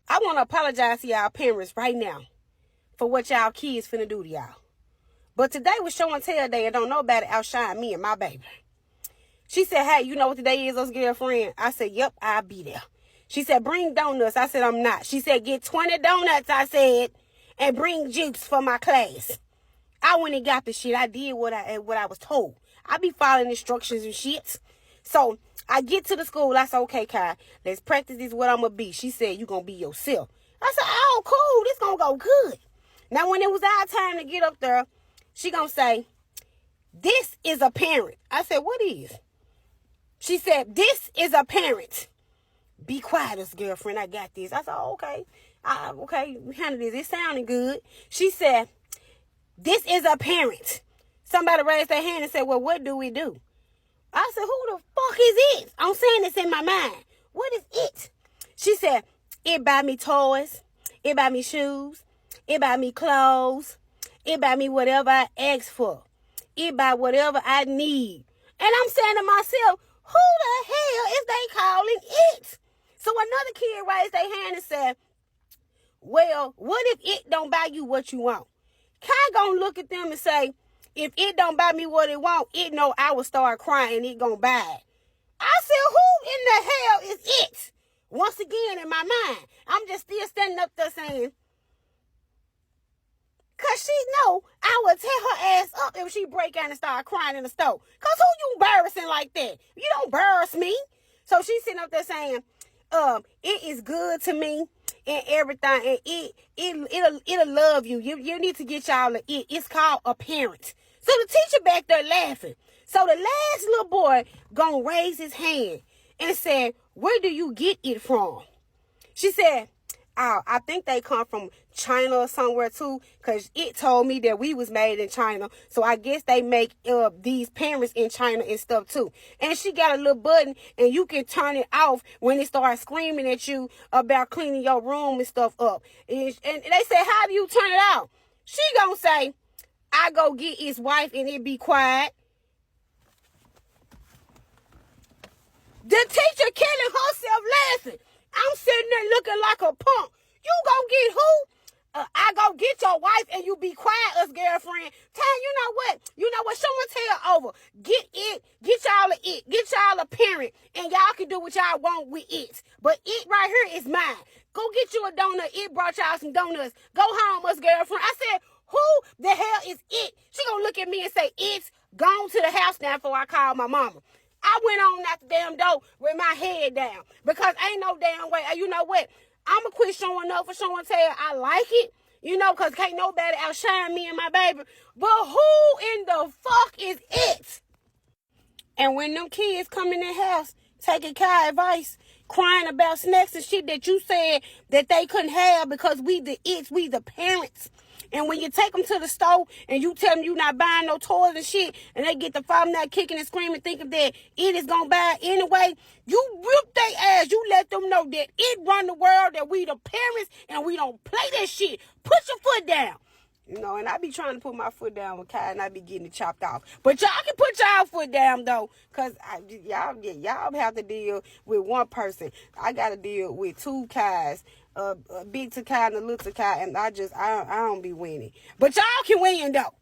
I want to apologize to y'all parents right now for what y'all kids finna do to y'all. But today was show and tell day and don't nobody outshine me and my baby. She said, hey, you know what today is, us girlfriend? I said, yep, I'll be there. She said, bring donuts. I said, I'm not. She said, get 20 donuts, I said, and bring juice for my class. I went and got the shit. I did what I was told. I be following instructions and shit. So I get to the school. I said, okay, Kai, let's practice this what I'm going to be. She said, you going to be yourself. I said, oh, cool. This going to go good. Now, when it was our time to get up there, she going to say, this is a parent. I said, what is? She said, this is a parent. Be quiet, us girlfriend. I got this. I said, oh, okay. Okay, we handle this. It sounding good. She said, this is a parent. Somebody raised their hand and said, well, what do we do? I said, who the fuck is it? I'm saying this in my mind. What is it? She said, it buy me toys. It buy me shoes. It buy me clothes. It buy me whatever I ask for. It buy whatever I need. And I'm saying to myself, who the hell is they calling it? So another kid raised their hand and said, well, what if it don't buy you what you want? Kai gonna look at them and say, if it don't buy me what it want, it know I will start crying and it gonna buy it. I said, who in the hell is it? Once again, in my mind, I'm just still standing up there saying, because she know I would tear her ass up if she break out and start crying in the store. Because who you embarrassing like that? You don't embarrass me. So she's sitting up there saying, it is good to me and everything. And it'll love you. You need to get y'all a it. It's called a parent. So the teacher back there laughing. So the last little boy gonna raise his hand and said, where do you get it from? She said, oh, I think they come from China or somewhere too, because it told me that we was made in China. So I guess they make these parents in China and stuff too. And she got a little button and you can turn it off when it starts screaming at you about cleaning your room and stuff up. And they say, how do you turn it off? She gonna say, I go get his wife and it be quiet. The teacher killing herself laughing. I'm sitting there looking like a punk. You go get who? I go get your wife and you be quiet, us girlfriend. You know what? You know what? Show and tell over. Get it. Get y'all a it. Get y'all a parent. And y'all can do what y'all want with it. But it right here is mine. Go get you a donut. It brought y'all some donuts. Go home, us girlfriend. I said, who the hell is it? She gonna look at me and say, it's gone to the house now before I call my mama. I went on out the damn door with my head down because ain't no damn way. You know what? I'm going to quit showing up for showing tell. I like it, you know, because can't nobody outshine me and my baby. But who in the fuck is it? And when them kids come in the house, taking Kai advice, crying about snacks and shit that you said that they couldn't have because we the parents. And when you take them to the store and you tell them you not buying no toys and shit, and they get the father not kicking and screaming, thinking that it is gonna buy it anyway, you whip their ass. You let them know that it run the world, that we the parents, and we don't play that shit. Put your foot down. You know, and I be trying to put my foot down with Kai, and I be getting it chopped off. But y'all can put y'all foot down, though, because y'all have to deal with one person. I got to deal with two Kais, a big Takai and a little Takai, and I don't be winning. But y'all can win, though.